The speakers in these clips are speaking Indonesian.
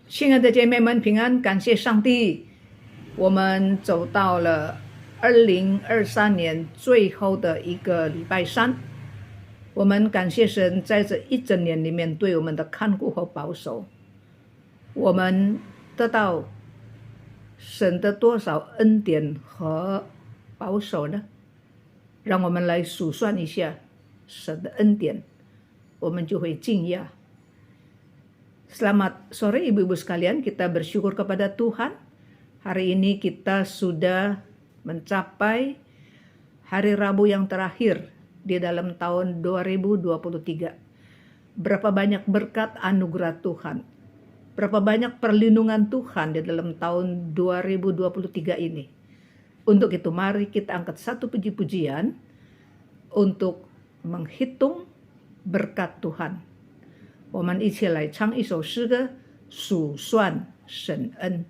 亲爱的姐妹们，平安！感谢上帝，我们走到了2023年最后的一个礼拜三。我们感谢神在这一整年里面对我们的看顾和保守，我们得到神的多少恩典和保守呢？让我们来数算一下神的恩典，我们就会惊讶。Selamat sore ibu-ibu sekalian, kita bersyukur kepada Tuhan. Hari ini kita sudah mencapai hari Rabu yang terakhir di dalam tahun 2023. Berapa banyak berkat anugerah Tuhan, berapa banyak perlindungan Tuhan di dalam tahun 2023 ini. Untuk itu mari kita angkat satu puji-pujian untuk menghitung berkat Tuhan. 我们一起来唱一首诗歌，数算神恩。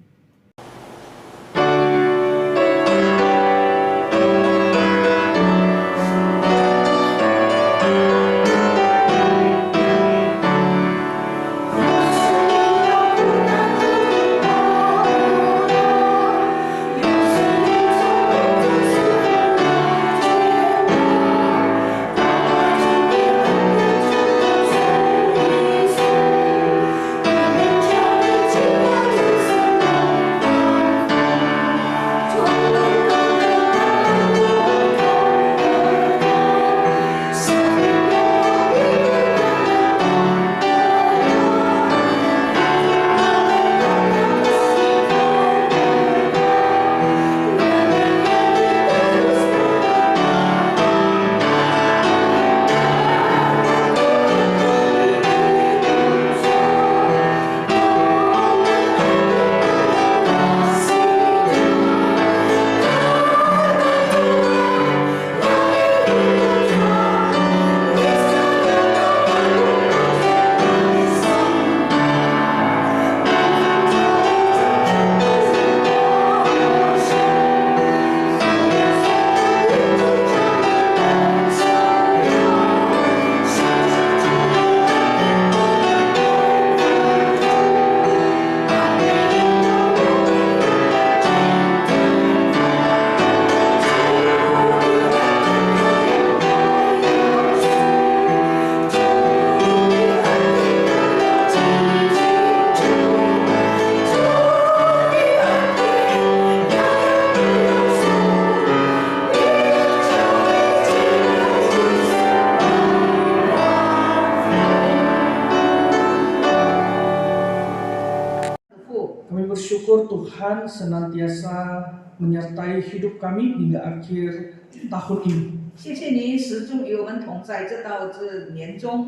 Kami bersyukur Tuhan senantiasa menyertai hidup kami hingga akhir tahun ini. 谢谢你始终与我们同在，直到这年终。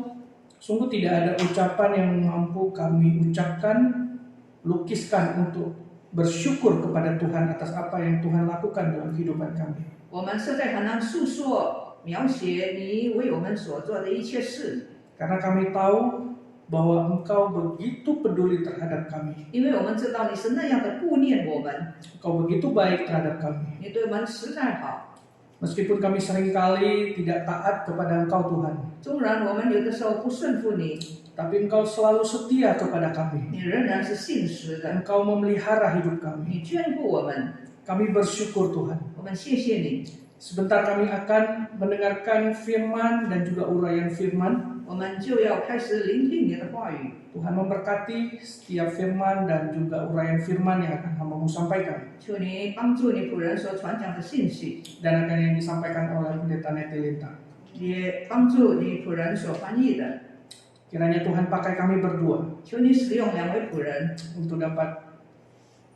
Sungguh tidak ada ucapan yang mampu kami ucapkan, lukiskan untuk bersyukur kepada Tuhan atas apa yang Tuhan lakukan dalam kehidupan kami. 我们实在很难诉说、描写你为我们所做的一切事， Karena kami tahu bahwa Engkau begitu peduli terhadap kami. 因为我们知道你是那样的顾念我们， Engkau begitu baik terhadap kami. 你对我们实在好。 Meskipun kami seringkali tidak taat kepada Engkau Tuhan, 纵然我们有的时候不顺服你， tapi Engkau selalu setia kepada kami. 你仍然是信实的， Engkau memelihara hidup kami. 你眷顾我们， Kami bersyukur Tuhan. 我们谢谢你。 Sebentar kami akan mendengarkan firman dan juga uraian firman. 我们就要开始聆听你的话语， Tuhan memberkati setiap firman dan juga uraian firman yang akan hamba-Mu sampaikan 求你帮助你仆人所传讲的信息， dan akan yang disampaikan oleh Pendeta Netelinta. 也帮助你仆人所翻译的。 Kiranya Tuhan pakai kami berdua 求你使用两位仆人， untuk dapat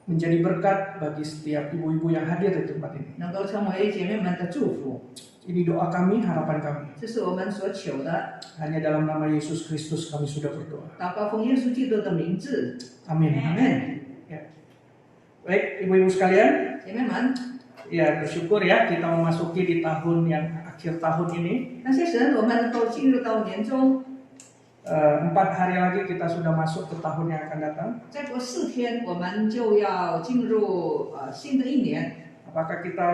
menjadi berkat bagi setiap ibu-ibu yang hadir di tempat ini. 能够成为姐妹们的祝福。 Ini doa kami, harapan kami. 这是我们所求的。 Hanya dalam nama Yesus Kristus kami sudah berdoa. 祷告奉耶稣基督的名字， Amin. 阿门。 Ya. Baik, ibu-ibu sekalian, 姐妹们， ya bersyukur ya kita memasuki di tahun yang akhir tahun ini. 感谢神，我们能够进入到年终。 4 hari lagi kita sudah masuk ke tahun yang akan datang. 再过4天，我们就要进入新的一年。 Apakah kita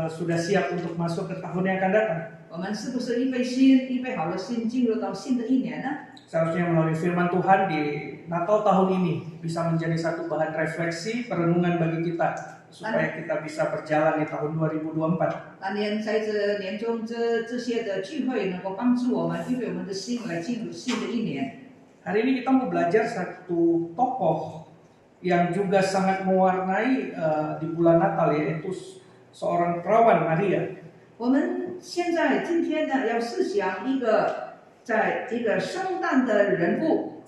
sudah siap untuk masuk ke tahun yang akan datang? 我们是不是预备好了心，进入到新的一年呢？ Seharusnya melalui firman Tuhan di Natal tahun ini bisa menjadi satu bahan refleksi, perenungan bagi kita supaya kita bisa berjalan di tahun 2024. 当年在这年中这些的聚会能够帮助我们预备我们的心来进入新的一年。 Hari ini kita mau belajar satu tokoh yang juga sangat mewarnai di bulan Natal, yaitu seorang perawan Maria. 我们今天呢要思想在一个圣诞的人物。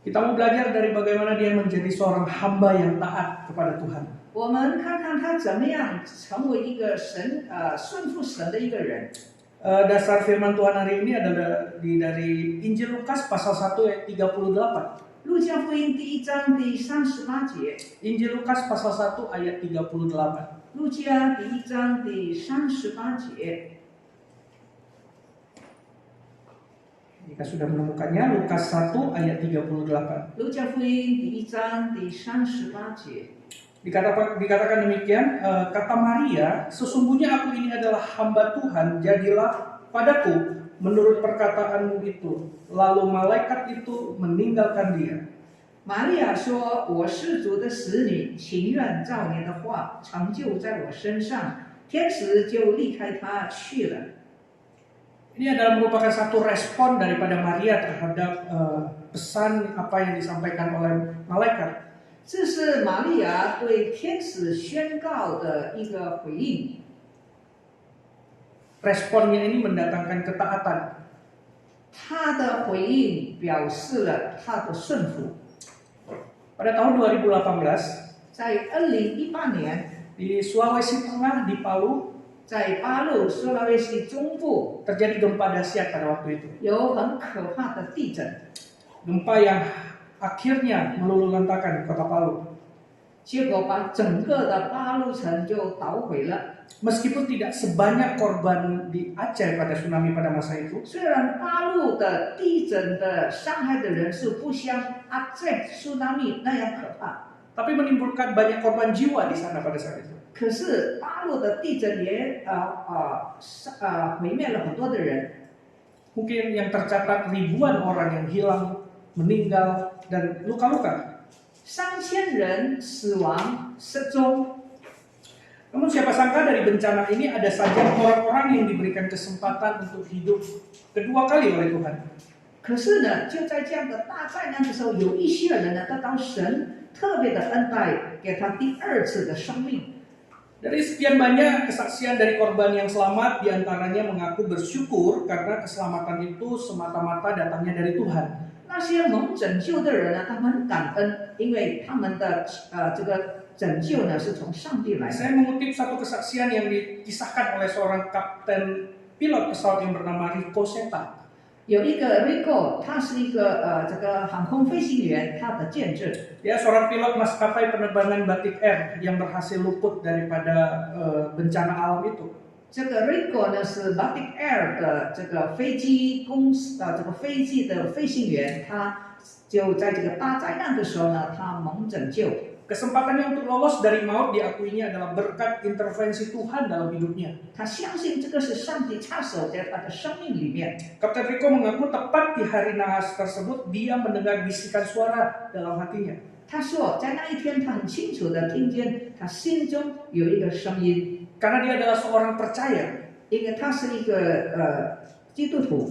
Kita mau belajar dari bagaimana dia menjadi seorang hamba yang taat kepada Tuhan. 我们看看他怎么样成为一个顺服神的一个人。 Dasar firman Tuhan hari ini adalah dari Injil Lukas pasal 1 ayat 38. 路加福音第1章第38节。 Injil Lukas pasal 1 ayat 38. 路加第1章第38节。 Jika sudah menemukannya, Lukas 1 ayat 38. 路加福音第1章第38节。 Dikatakan demikian, kata Maria, sesungguhnya aku ini adalah hamba Tuhan, jadilah padaku menurut perkataanmu itu. Lalu malaikat itu meninggalkan dia. 玛利亚说：“我是主的使女，情愿照你的话成就在我身上。”天使就离开她去了。 Ini adalah merupakan satu respon daripada Maria terhadap pesan apa yang disampaikan oleh malaikat. 这是玛利亚对天使宣告的一个回应。 Responnya ini mendatangkan ketaatan. 她的回应表示了她的顺服。 Pada tahun 2018, 在2018年， di Sulawesi Tengah di Palu 在巴路苏拉威西中部 terjadi gempa dahsyat pada waktu itu. 有很可怕的地震， Gempa yang akhirnya meluluhlantakkan kota Palu. 结果把整个的巴路城就捣毁了。 Meskipun tidak sebanyak korban di Aceh pada tsunami pada masa itu, 虽然巴路的地震的伤害的人数不像阿在苏纳米那样可怕， tapi menimbulkan banyak korban jiwa di sana pada saat itu. 可是巴路的地震也毁灭了很多的人， Mungkin yang tercatat ribuan orang yang hilang, meninggal, dan luka-luka. 3000人死亡失踪。 Namun siapa sangka dari bencana ini ada saja orang-orang yang diberikan kesempatan untuk hidup kedua kali oleh Tuhan. 可是呢，就在这样的大灾难的时候，有一些人呢得到神特别的恩待，给他第二次的生命。 Dari sekian banyak kesaksian dari korban yang selamat, diantaranya mengaku bersyukur karena keselamatan itu semata-mata datangnya dari Tuhan. 那些蒙拯救的人呢，他们很感恩，因为他们的这个拯救呢是从上帝来的。 Saya mengutip satu kesaksian yang dikisahkan oleh seorang kapten pilot pesawat yang bernama Rico Seta. 有一个 Rico， 他是一个这个航空飞行员，他的见证。 Dia seorang pilot maskapai penerbangan Batik Air yang berhasil luput daripada bencana alam itu. 这个 Rico 呢是 Batik Air 的这个飞机公司这个飞机的飞行员，他就在这个大灾难的时候呢，他蒙拯救。 Kesempatannya untuk lolos dari maut diakuinya adalah berkat intervensi Tuhan dalam hidupnya. 他相信这个是上帝插手在他的生命里面。 Kapten Rico mengaku tepat di hari nahas tersebut dia mendengar bisikan suara dalam hatinya. 他说，在那一天，他很清楚的听见他心中有一个声音， Karena dia adalah seorang percaya, 因为他是一个基督徒，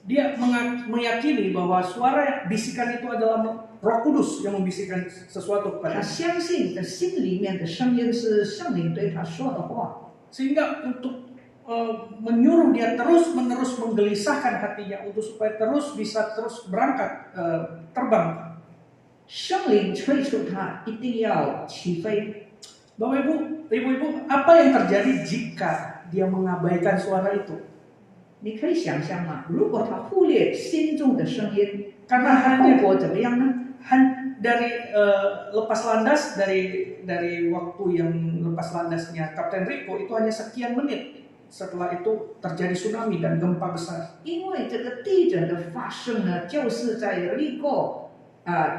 dia meyakini bahwa suara bisikan itu adalah Roh Kudus yang membisikkan sesuatu 他 kepada dia. 相信他心里面的声音是圣灵对他说的话。 Sehingga untuk menyuruh dia terus-menerus menggelisahkan hatinya untuk supaya bisa terus berangkat terbang. 圣灵催促他一定要起飞。 Bapak Ibu, apa yang terjadi jika dia mengabaikan suara itu? 你可以想象吗？如果他忽略心中的声音， Karena 那后 hanya 果怎么样呢？ dari lepas landas dari waktu yang lepas landasnya Kapten Rico itu hanya sekian menit. Setelah itu terjadi tsunami dan gempa besar. 因为这个地震的发生呢，就是在利过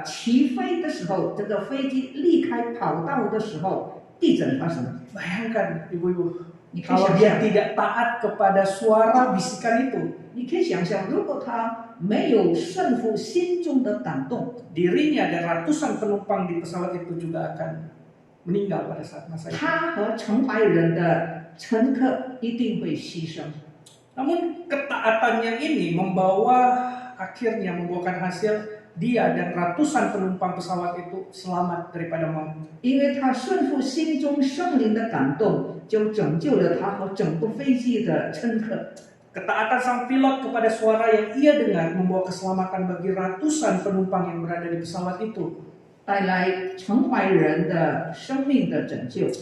起飞的时候，这个飞机离开跑道的时候，地震发生。 Bayangkan Ibu-ibu, Kalau dia tidak taat kepada suara bisikan itu, 你可以想象，如果他没有顺服心中的感动， dirinya dan ratusan penumpang di pesawat itu juga akan meninggal pada saat masa itu. 他和成百人的乘客一定会牺牲。 Namun ketaatannya ini akhirnya membuahkan hasil dia dan ratusan penumpang pesawat itu selamat daripada maut. 因为他顺服心中圣灵的感动，就拯救了他和整部飞机的乘客。 Ketaatan sang pilot kepada suara yang ia dengar membawa keselamatan bagi ratusan penumpang yang berada di pesawat itu. 带来成百人的生命的拯救。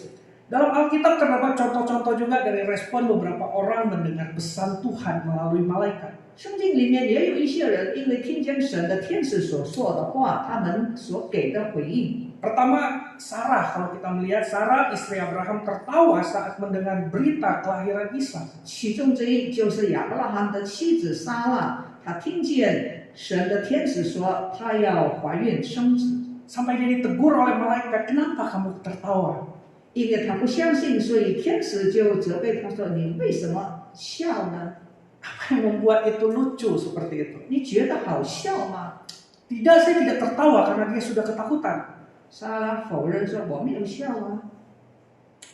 Dalam Alkitab terdapat contoh-contoh juga dari respon beberapa orang mendengar pesan Tuhan melalui malaikat. 圣经里面也有一些人，因为听见神的天使所说的话，他们所给的回应。 Pertama, Sarah. Kalau kita melihat Sarah, istri Abraham tertawa saat mendengar berita kelahiran Ishak. 其中之一就是亚伯拉罕的妻子撒拉，她听见神的天使说，她要怀孕生子， Sampai dia ditegur oleh malaikat, kenapa kamu tertawa? 因为她不相信，所以天使就责备她说：“你为什么笑呢？ Apa yang membuat itu lucu seperti itu? 你觉得好笑吗 Tidak, saya tidak tertawa karena dia sudah ketakutan. 撒拉否认说：“我没有笑啊。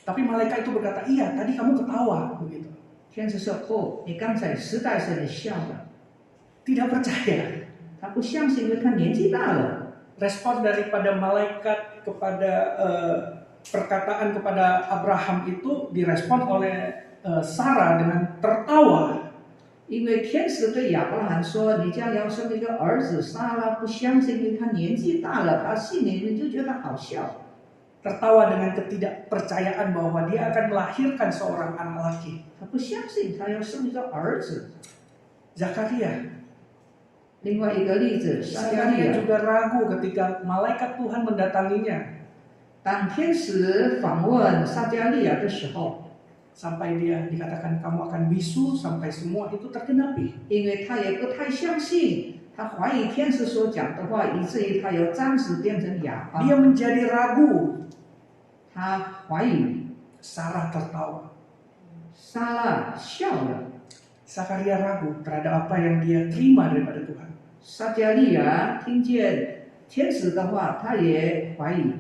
Tapi malaikat itu berkata, iya tadi kamu ketawa. Begitu. ”天使说：“不，你刚才实在是你笑了。 Tidak percaya. ”他不相信，因为他年纪大了。 Respon daripada malaikat kepada perkataan kepada Abraham itu direspon oleh Sarah dengan tertawa. 因为天使对亚伯拉罕说：“你将要生一个儿子。”撒拉不相信，因为他年纪大了，他心里面就觉得好笑。 Tertawa dengan ketidakpercayaan bahwa dia akan melahirkan seorang anak laki. 他不相信，他要生一个儿子。 Zakaria. 另外一个例子，撒加利 Zakaria 亚， juga ragu ketika malaikat Tuhan mendatanginya. 当天使访问撒加利亚的时候， Sampai dia dikatakan kamu akan bisu sampai semua itu tergenapi. 因为他也不太相信，他怀疑天使所讲的话，以至于他要暂时变成哑巴。 Dia menjadi ragu. 他怀疑， Sarah tertawa. 撒拉笑了。 Zakaria ragu terhadap apa yang dia terima daripada Tuhan. 撒加利亚听见天使的话，他也怀疑。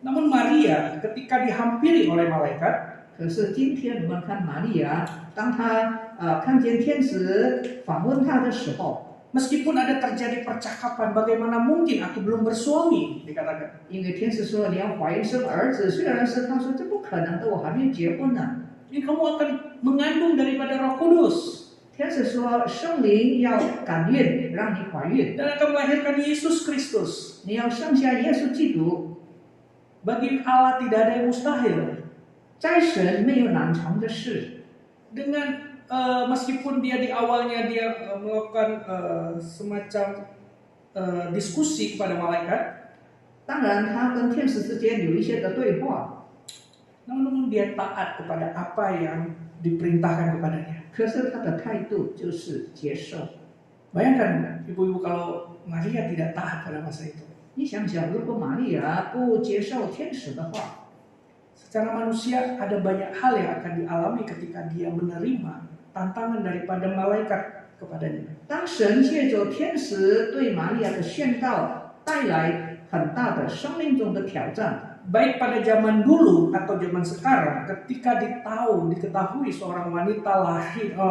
Namun Maria ketika dihampiri oleh malaikat, 可是今天我们看玛利亚，当她看见天使访问她的时候， meskipun ada terjadi percakapan bagaimana mungkin aku belum bersuami, dikatakan. 因为天使说你要怀孕生儿子，虽然是她说这不可能的，我还没有结婚呢。 Ini kamu akan mengandung daripada Roh Kudus 天使说圣灵要感孕，让你怀孕， dan akan melahirkan Yesus Kristus. 你要生下耶稣基督。 Bagi Allah tidak ada yang mustahil. 在神没有难成的事。 Dengan meskipun dia di awalnya dia melakukan semacam diskusi kepada malaikat, 当然，他跟天使之间有一些的对话， namun dia taat kepada apa yang diperintahkan kepadanya. 可是他的态度就是接受。 Bayangkan ibu-ibu kalau Maria tidak taat pada masa itu. 你想想，如果玛利亚不接受天使的话， Secara manusia ada banyak hal yang akan dialami ketika dia menerima tantangan daripada malaikat kepadanya. 当神借着天使对玛利亚的宣告带来很大的生命中的挑战， Baik pada zaman dulu atau zaman sekarang, ketika diketahui seorang wanita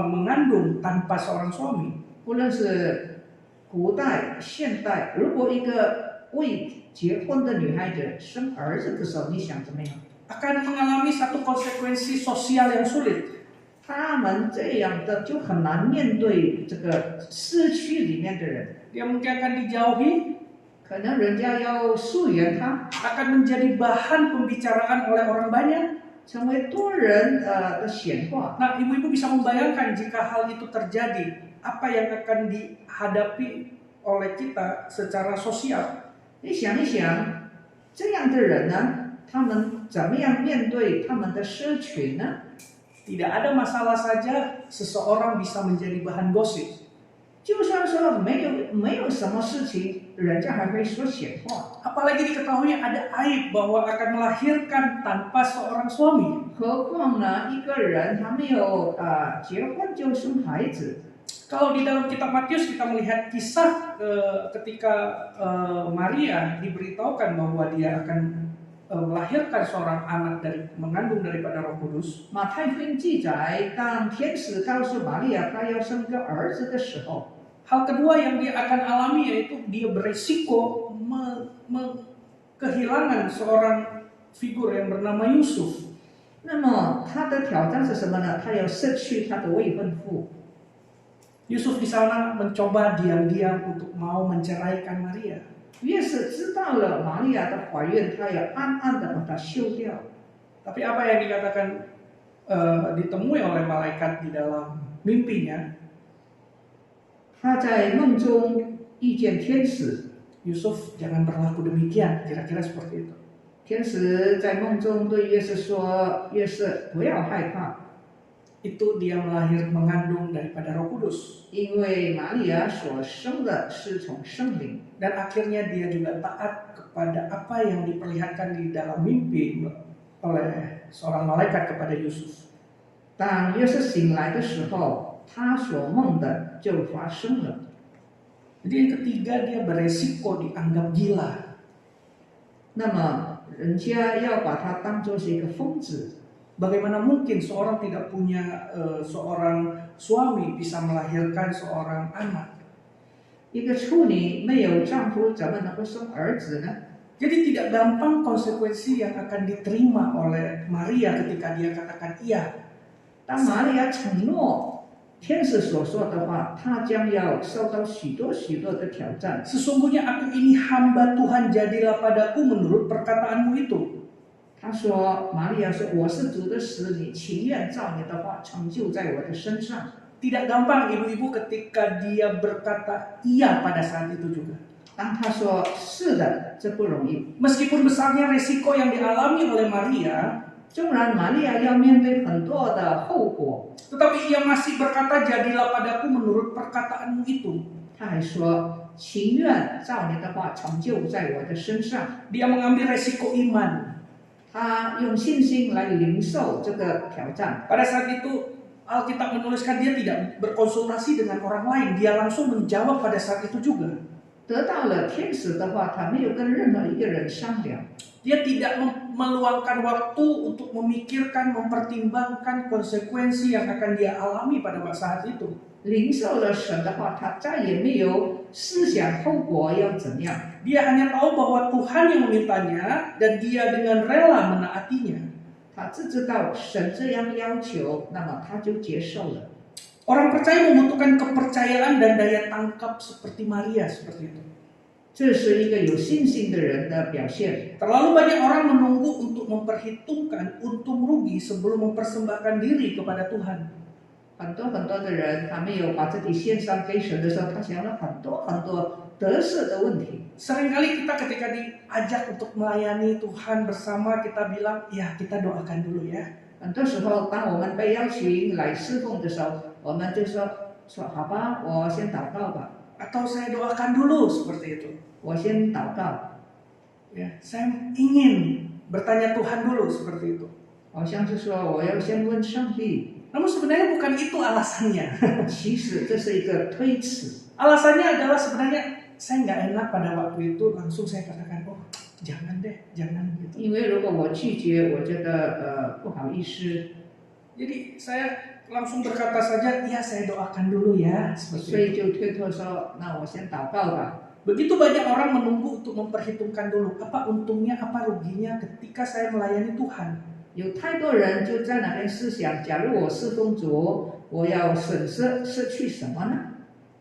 mengandung tanpa seorang suami, 无论是古代、现代，如果一个未结婚的女孩子生儿子的时候，你想怎么样？ akan mengalami satu konsekuensi sosial yang sulit. 他们这样的就很难面对这个社区里面的人， Dia mungkin akan dijauhi, 可能人家要疏远他， akan menjadi bahan pembicaraan oleh orang banyak. 成为多人的显化。 Nah, ibu-ibu bisa membayangkan jika hal itu terjadi, apa yang akan dihadapi oleh kita secara sosial. 你想一想，这样的人呢，他们怎么样面对他们的社群呢？ Tidak ada masalah saja seseorang bisa menjadi bahan gosip. 就算说没有什么事情，人家还会说闲话。 Apalagi diketahui ada aib bahwa akan melahirkan tanpa seorang suami. 何况呢，一个人他没有结婚就生孩子。 Kalau di dalam kitab Matius kita melihat kisah ketika Maria diberitahukan bahwa dia akan melahirkan seorang anak mengandung daripada Roh Kudus. 马太福音记载，当天使告诉玛利亚她要生个儿子的时候， Hal kedua yang dia akan alami yaitu dia beresiko kehilangan seorang figur yang bernama Yusuf. 那么他的挑战是什么呢？他要失去他的未婚夫。 Yusuf di sana mencoba diam-diam untuk mau menceraikan Maria. 约瑟知道了玛利亚的怀孕，他要暗暗的把它休掉。 Tapi apa yang dikatakan ditemui oleh malaikat di dalam mimpinya, 他在梦中遇见天使， Yusuf jangan berlaku demikian, kira-kira seperti itu. 天使在梦中对约瑟说：“约瑟，不要害怕， Itu dia mengandung daripada Roh Kudus. 因为玛利亚所生的是从圣灵。” Dan akhirnya dia juga taat kepada apa yang diperlihatkan di dalam mimpi oleh seorang malaikat kepada Yusuf. 当约瑟醒来的时候，他所梦的就发生了。 Jadi yang ketiga dia beresiko dianggap gila. 那么人家要把他当作是一个疯子。 Bagaimana mungkin seorang tidak punya seorang suami bisa melahirkan seorang anak? 一个处女没有丈夫，怎么能够生儿子呢？ Jadi tidak gampang konsekuensi yang akan diterima oleh Maria ketika dia katakan iya. 当玛利亚承诺天使所说的话，她将要受到许多的挑战。 Sesungguhnya aku ini hamba Tuhan, jadilah padaku menurut perkataanmu itu. 她说：“玛利亚说，我是主的使女，情愿照你的话成就在我的身上。” Tidak gampang ibu-ibu ketika dia berkata iya pada saat itu juga. 当她说是的，这不容易。 Meskipun besarnya resiko yang dialami oleh Maria, 纵然玛利亚要面对很多的后果， tetapi ia masih berkata jadilah padaku menurut perkataanmu itu. 她还说：“情愿照你的话成就在我的身上。” Dia mengambil resiko iman. 她用信心来领受这个挑战。 Pada saat itu Alkitab menuliskan dia tidak berkonsultasi dengan orang lain, dia langsung menjawab pada saat itu juga. 得到了天使的话，她没有跟任何一个人商量。 Dia tidak meluangkan waktu untuk memikirkan, mempertimbangkan konsekuensi yang akan dia alami pada saat itu. 领受了神的话，她再也没有思想后果要怎样。 Dia hanya tahu bahwa Tuhan yang memintanya dan dia dengan rela menaatinya. 她只知道神这样要求，那么她就接受了。 Orang percaya membutuhkan kepercayaan dan daya tangkap seperti Maria seperti itu. 这是一个有信心的人的表现。 Terlalu banyak orang menunggu untuk memperhitungkan untung rugi sebelum mempersembahkan diri kepada Tuhan. 很多的人，他没有把自己献上给神的时候，他想了很多得失的问题。 Seringkali kita ketika diajak untuk melayani Tuhan bersama, kita bilang, ya kita doakan dulu ya. 很多时候，当我们被邀请来侍奉的时候，我们就说好吧，我先祷告吧， Atau saya doakan dulu seperti itu. 我先祷告。 Ya, saya ingin bertanya Tuhan dulu seperti itu. 好像是说我要先问上帝。 Namun sebenarnya bukan itu alasannya. 其实这是一个推辞。 Alasannya adalah sebenarnya saya nggak enak pada waktu itu, langsung saya katakan, oh jangan deh, jangan gitu. 因为如果我拒绝，我觉得不好意思， Jadi saya langsung berkata saja, ya saya doakan dulu ya. 所 Seperti 以 itu. 就推脱说，那我先祷告吧。 Begitu banyak orang menunggu untuk memperhitungkan dulu apa untungnya, apa ruginya ketika saya melayani Tuhan. 有太多人就在那边思想，假如我侍奉主，我要失去什么呢？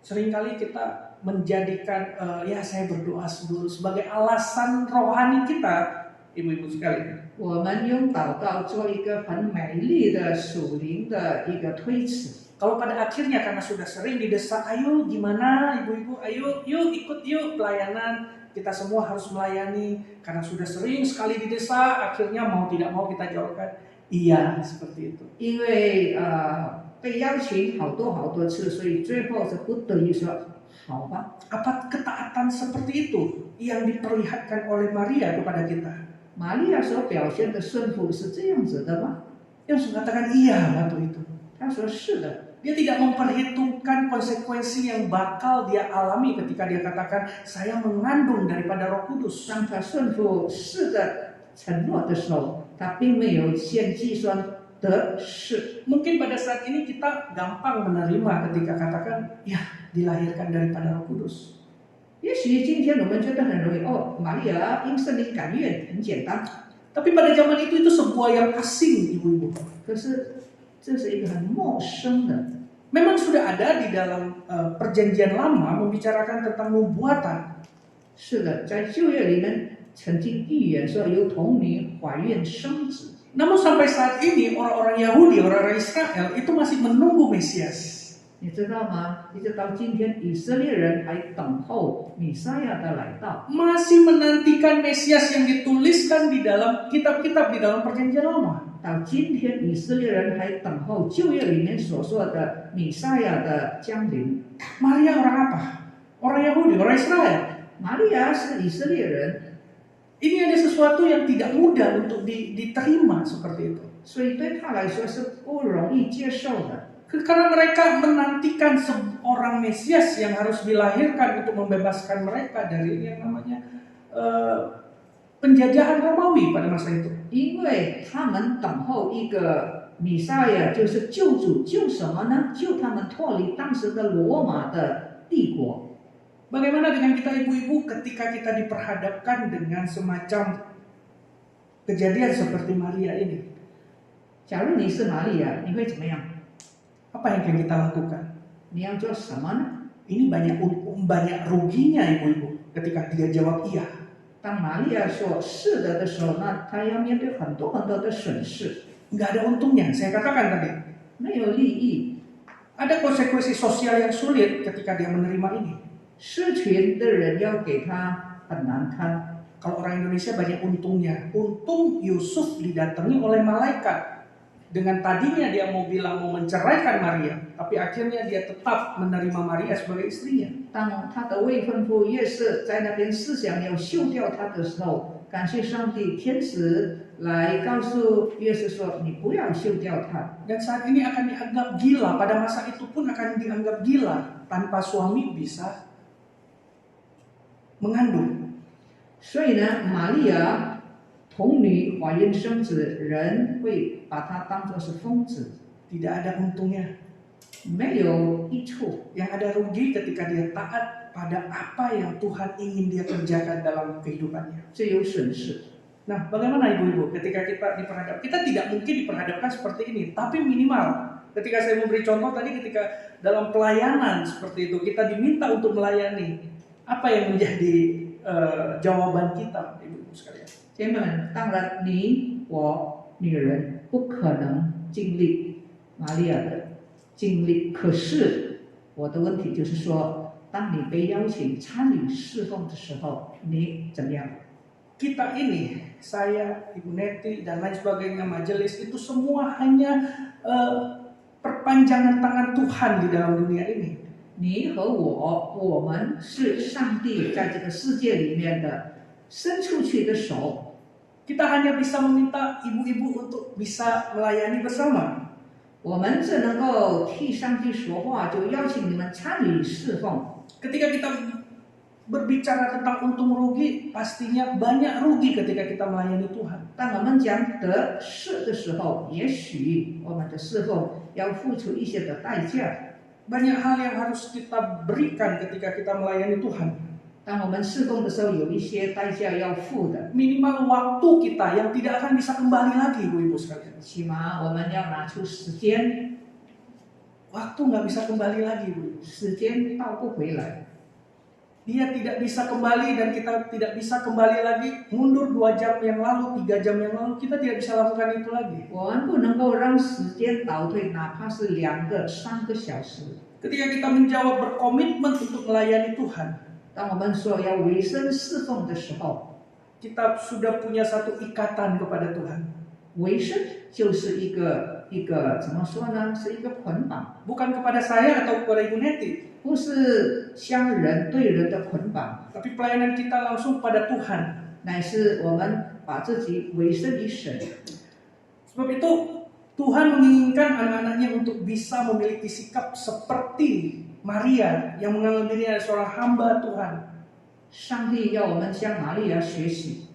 Seringkali kita menjadikan ya saya berdoa dulu sebagai alasan rohani kita, ibu-ibu sekalian. 我们用祷告做一个很美丽的属灵的一个推辞。 Kalau pada akhirnya karena sudah sering didesak, ayo gimana ibu-ibu, ayo yuk ikut yuk pelayanan, kita semua harus melayani. Karena sudah sering sekali didesak, akhirnya mau tidak mau kita jawabkan, iya seperti itu. 因为被邀请好多好多次，所以最后是不得已说好吧。 Apa ketaatan seperti itu yang diperlihatkan oleh Maria kepada kita? 玛利亚所表现的顺服是这样子的吗？ Yesus mengatakan iya waktu itu. 他说是的。 Dia tidak memperhitungkan konsekuensi yang bakal dia alami ketika dia katakan saya mengandung daripada Roh Kudus. 当他顺服是的承诺的时候，他并没有先计算得是。 Mungkin pada saat ini kita gampang menerima ketika katakan ya dilahirkan daripada Roh Kudus. 也许今天我们觉得很容易哦，玛利亚因圣灵感孕很简单。 Tapi pada zaman itu sebuah yang asing, ibu-ibu. 可是这是一个很陌生的。 Memang sudah ada di dalam perjanjian lama membicarakan tentang nubuatan. 是的，在旧约里面曾经预言说由童女怀孕生子。 Namun sampai saat ini orang-orang Yahudi, orang-orang Israel itu masih menunggu Mesias. 你知道吗？一直到今天，以色列人还等候弥赛亚的来到， Masih menantikan Mesias yang dituliskan di dalam kitab-kitab di dalam perjanjian lama. 到今天，以色列人还等候旧约里面所说的弥赛亚的降临。 Maria orang apa? Orang Yahudi, orang Israel. 玛利亚是以色列人， Ini ada sesuatu yang tidak mudah untuk diterima seperti itu. 所以对他来说是不容易接受的。 Karena mereka menantikan seorang Mesias yang harus dilahirkan untuk membebaskan mereka dari yang namanya penjajahan Romawi pada masa itu. 因为他们等候一个弥赛亚，就是救主，救什么呢？救他们脱离当时的罗马的帝国。 Bagaimana dengan kita ibu-ibu ketika kita diperhadapkan dengan semacam kejadian seperti Maria ini? 假如你是玛利亚，你会怎么样？ Apa yang akan kita lakukan? 你要做什么呢？ Ini banyak ruginya ibu-ibu ketika dia jawab iya. 当玛利亚说是的时候，那她要面对很多很多的损失， Nggak ada untungnya, saya katakan tadi. 没有利益。 Ada konsekuensi sosial yang sulit ketika dia menerima ini. 社群的人要给她很难堪。 Kalau orang Indonesia banyak untungnya. Untung Yusuf didatangi oleh malaikat. Dengan tadinya dia mau bilang mau menceraikan Maria, tapi akhirnya dia tetap menerima Maria sebagai istrinya. 当他的未婚夫约瑟在那边思想要休掉他的时候，感谢上帝，天使来告诉约瑟说：“你不要休掉他。” Dan saat ini akan dianggap gila. Pada masa itu pun akan dianggap gila. Tanpa suami bisa mengandung. 所以呢，玛利亚童女怀孕生子，人会把她当作是疯子， Tidak ada untungnya. 没有益处。 Yang ada rugi ketika dia taat pada apa yang Tuhan ingin dia kerjakan dalam kehidupannya. 只有损失。 Nah, bagaimana ibu-ibu ketika kita diperhadapkan? Kita tidak mungkin diperhadapkan seperti ini, tapi minimal ketika saya memberi contoh tadi, ketika dalam pelayanan seperti itu kita diminta untuk melayani, apa yang menjadi jawaban kita, ibu-ibu sekalian? 姐妹们，当然你我女人不可能经历玛利亚的经历，可是我的问题就是说，当你被邀请参与侍奉的时候，你怎么样？ Kita ini, saya, Ibu Neti, dan lain sebagainya, majelis itu semua hanya perpanjangan tangan Tuhan di dalam dunia ini. 你和我们是上帝在这个世界里面的伸出去的手。 Kita hanya bisa meminta ibu-ibu untuk bisa melayani bersama. 我们只能够替上帝说话，就邀请你们参与侍奉。 Ketika kita berbicara tentang untung rugi, pastinya banyak rugi ketika kita melayani Tuhan. 当我们讲得失的时候，也许我们的侍奉要付出一些的代价。 Banyak hal yang harus kita berikan ketika kita melayani Tuhan. 当我们侍奉的时候，有一些代价要付的， Minimal waktu kita yang tidak akan bisa kembali lagi, ibu-ibu sekalian. 起码我们要拿出时间， Waktu nggak bisa kembali lagi, ibu. 时间倒不回来。 Dia tidak bisa kembali dan kita tidak bisa kembali lagi. Mundur 2 jam yang lalu, 3 jam yang lalu, kita tidak bisa lakukan itu lagi. 我们不能够让时间倒退，哪怕是2个、3个小时。 Ketika kita menjawab berkomitmen untuk melayani Tuhan, 当我们说要委身侍奉的时候， kita sudah punya satu ikatan kepada Tuhan. 委身就是一个一个怎么说呢？是一个捆绑， Bukan kepada saya atau kepada Ibu Neti, 不是相人对人的捆绑， tapi pelayanan kita langsung pada Tuhan. 乃是我们把自己委身于神。 Sebab itu Tuhan menginginkan anak-anaknya untuk bisa memiliki sikap seperti Maria yang menganggap dirinya seorang hamba Tuhan. 上帝要我们向玛利亚学习。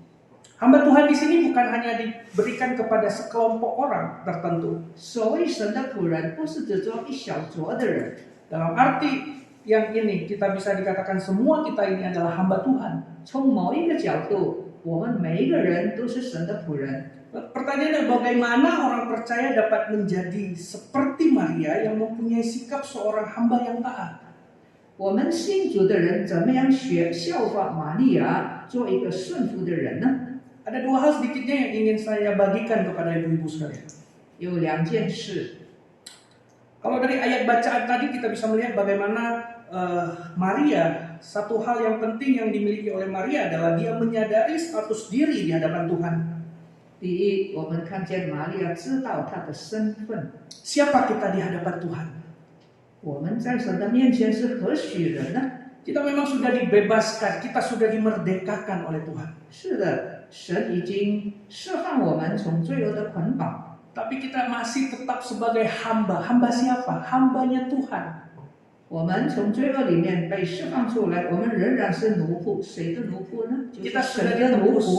Hamba Tuhan di sini bukan hanya diberikan kepada sekelompok orang tertentu. 所谓神的仆人，不是指着一小撮的人。 Dalam arti yang ini kita bisa dikatakan semua kita ini adalah hamba Tuhan. 从某一个角度，我们每一个人都是神的仆人。 Pertanyaannya bagaimana orang percaya dapat menjadi seperti Maria yang mempunyai sikap seorang hamba yang taat? 我们信主的人怎么样效法玛利亚，做一个顺服的人呢？ Ada dua hal sedikitnya yang ingin saya bagikan kepada ibu-ibu sekalian. 有两件事。 Kalau dari ayat bacaan tadi kita bisa melihat bagaimana Maria, satu hal yang penting yang dimiliki oleh Maria adalah dia menyadari status diri di hadapan Tuhan. 第一，我们看见玛利亚知道她的身份。 Siapa kita di hadapan Tuhan? 我们在神的面前是何许人呢？ Kita memang sudah dibebaskan, kita sudah dimerdekakan oleh Tuhan. 是的，神已经释放我们从罪恶的捆绑。 Tapi kita masih tetap sebagai hamba. Hamba siapa? Hambanya Tuhan. 我们从罪恶里面被释放出来，我们仍然是奴仆。谁的奴仆呢？就 Kita 是 sudah 神的奴 ditebus. 仆。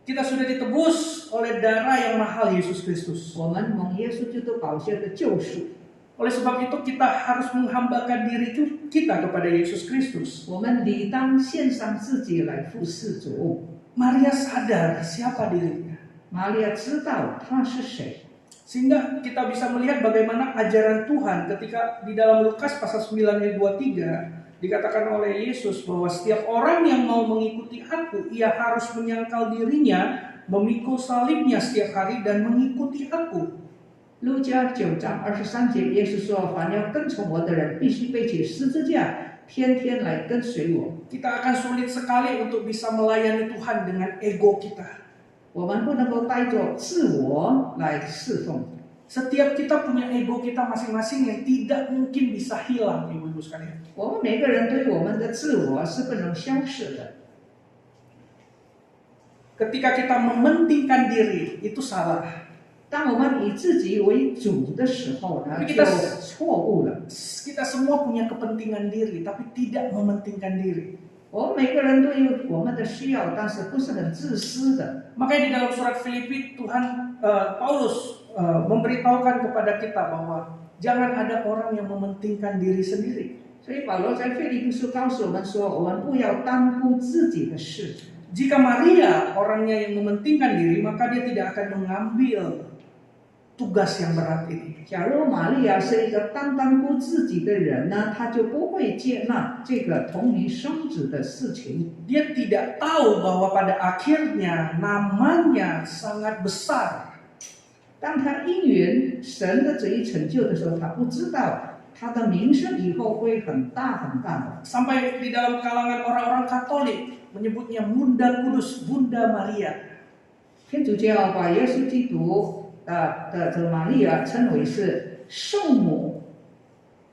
Kita sudah ditebus oleh darah yang mahal Yesus Kristus. 我们蒙耶稣基督宝血的救赎。 Oleh sebab itu kita harus menghambakan diri kita kepada Yesus Kristus. 我们理当献上自己来服侍主。 Maria sadar siapa dirinya. 玛利亚知道她是谁， Sehingga kita bisa melihat bagaimana ajaran Tuhan ketika di dalam Lukas pasal 9 ayat 23 dikatakan oleh Yesus bahwa setiap orang yang mau mengikuti aku, ia harus menyangkal dirinya, memikul salibnya setiap hari dan mengikuti aku. 路加9章23节，耶稣说：“凡要跟从我的人，必须背起十字架，天天来跟随我。” Kita akan sulit sekali untuk bisa melayani Tuhan dengan ego kita. 我们不能够带着自我来侍奉。 Setiap kita punya ego kita masing-masing yang tidak mungkin bisa hilang, ibu-ibu sekalian. 我们每个人对我们的自我是不能消逝的。 Ketika kita mementingkan diri, itu salah. 当我们以自己为主的时候呢， Tapi 就 kita 错误了。 Kita semua punya kepentingan diri, tapi tidak mementingkan diri. 我们每个人都有我们的需要，但是不是很自私的。 Makanya di dalam surat Filipi Tuhan Paulus memberitahukan kepada kita bahwa jangan ada orang yang mementingkan diri sendiri. 所以保罗在腓立比书告诉我们说，我们不要单顾自己的事。 Jika Maria orangnya yang mementingkan diri, maka dia tidak akan mengambil tugas yang berat ini. 假如玛利亚是一个单顾自己的人呢，她就不会接纳这个同你生子的事情。 Dia tidak tahu bahwa pada akhirnya namanya sangat besar. 当她因缘神的旨意成就的时候，她不知道她的名声以后会很大很大的。 Sampai di dalam kalangan orang-orang Katolik menyebutnya Bunda Kudus, Bunda Maria. 天主教把耶稣基督的这个玛利亚称为是圣母。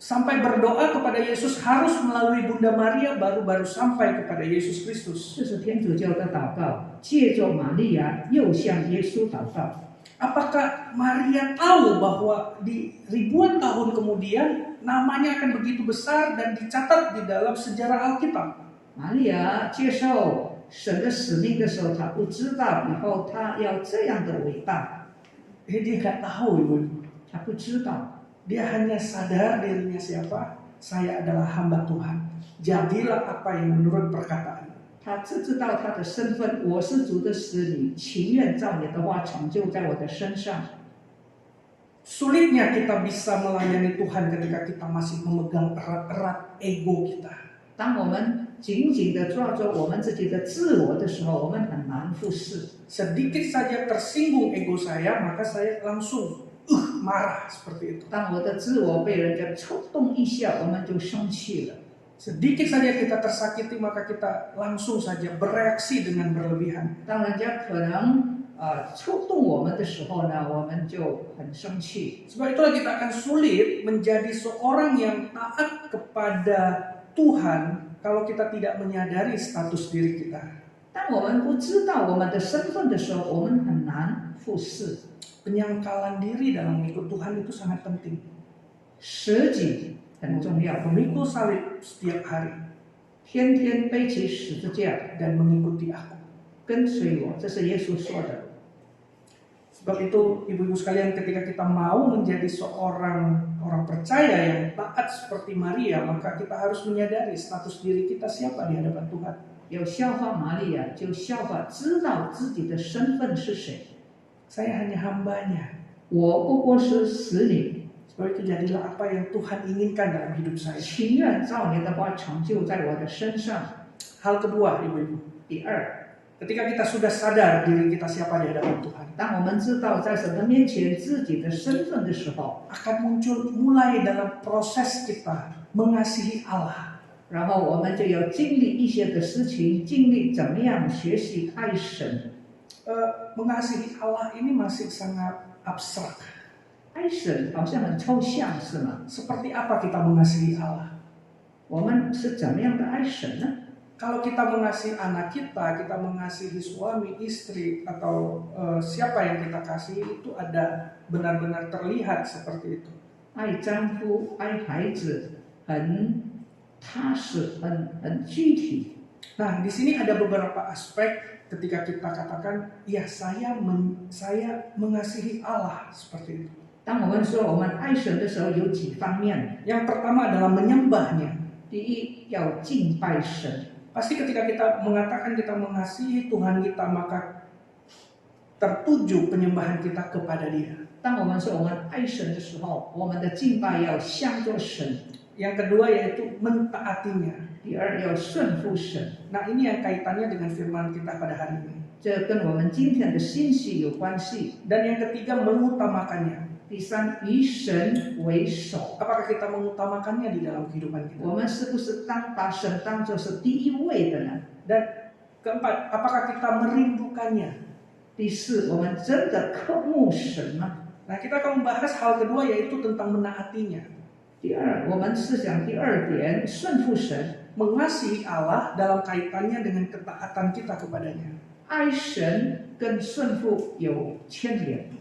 Sampai berdoa kepada Yesus harus melalui Bunda Maria baru sampai kepada Yesus Kristus. 这是天主教的祷告，借着玛利亚又向耶稣祷告。 Apakah Maria tahu bahwa di ribuan tahun kemudian namanya akan begitu besar dan dicatat di dalam sejarah Alkitab? 玛利亚接受神的使命的时候，她不知道以后她要这样的伟大， Dia nggak tahu, ibu. 她不知道。 Dia hanya sadar dirinya siapa. Saya adalah hamba Tuhan. Jadilah apa yang menurut perkataan. 她只知道她的身份，我是主的使女，情愿照你的话成就在我的身上。 Sulitnya kita bisa melayani Tuhan ketika kita masih memegang erat-erat ego kita. 当我们紧紧地抓着我们自己的自我的时候，我们很难服侍。 Sedikit saja tersinggung ego saya, maka saya langsung marah seperti itu. 当我的自我被人家触动一下，我们就生气了。 Sedikit saja kita tersakiti, maka kita langsung saja bereaksi dengan berlebihan. 当人家可能触动我们的时候呢，我们就很生气。 Sebab itulah kita akan sulit menjadi seorang yang taat kepada Tuhan kalau kita tidak menyadari status diri kita. 当我们不知道我们的身份的时候，我们很难服侍。 Penyangkalan diri dalam mengikut Tuhan itu sangat penting. 舍己很重要， Memikul salib setiap hari 天天背起十字架 dan mengikuti aku. 跟随我，这是耶稣说的。 Sebab itu ibu-ibu sekalian, ketika kita mau menjadi seorang orang percaya yang taat seperti Maria, maka kita harus menyadari status diri kita siapa di hadapan Tuhan. 有效法玛利亚，就效法知道自己的身份是谁。 Saya hanya hambanya. 我不过是使女， Sebab itu jadilah apa yang Tuhan inginkan dalam hidup saya. 情愿照你的话成就在我的身上。 Hal kedua, ibu-ibu, 第二， ketika kita sudah sadar diri kita siapa di hadapan Tuhan, 当我们知道在神的面前自己的身份的时候， akan muncul mulai dalam proses kita mengasihi Allah. 然后我们就要经历一些的事情，经历怎么样学习爱神。 Mengasihi Allah ini masih sangat abstrak. 爱神好像很抽象，是吗？ Seperti apa kita mengasihi Allah? 我们是怎么样的爱神呢？ Kalau kita mengasihi anak kita mengasihi suami, istri, atau siapa yang kita kasih, itu ada benar-benar terlihat seperti itu. 爱丈夫、爱孩子，很踏实，很具体。 Nah, di sini ada beberapa aspek ketika kita katakan, ya saya mengasihi Allah seperti itu. 当我们说我们爱神的时候，有几方面。 Yang pertama adalah menyembahnya. 第一，要敬拜神。 Pasti ketika kita mengatakan kita mengasihi Tuhan kita, maka tertuju penyembahan kita kepada Dia. 当我们说我们爱神的时候，我们的敬拜要向着神。 Yang kedua yaitu mentaatinya. 第二，要顺服神。 Nah, ini yang kaitannya dengan firman kita pada hari ini. 这跟我们今天的信息有关系。 Dan yang ketiga mengutamakannya. 第三，以神为首。 Apakah kita mengutamakannya di dalam kehidupan 我 kita? 们是不是把神当作是第一位的呢？ Dan keempat, apakah kita merindukannya? 第四，我们真的渴慕神吗？ Nah, kita akan membahas hal kedua yaitu tentang menaatinya. 第二，我们思想第二点，顺服神。 Mengasihi Allah dalam kaitannya dengan ketaatan kita kepadanya. 爱神跟顺服有牵连。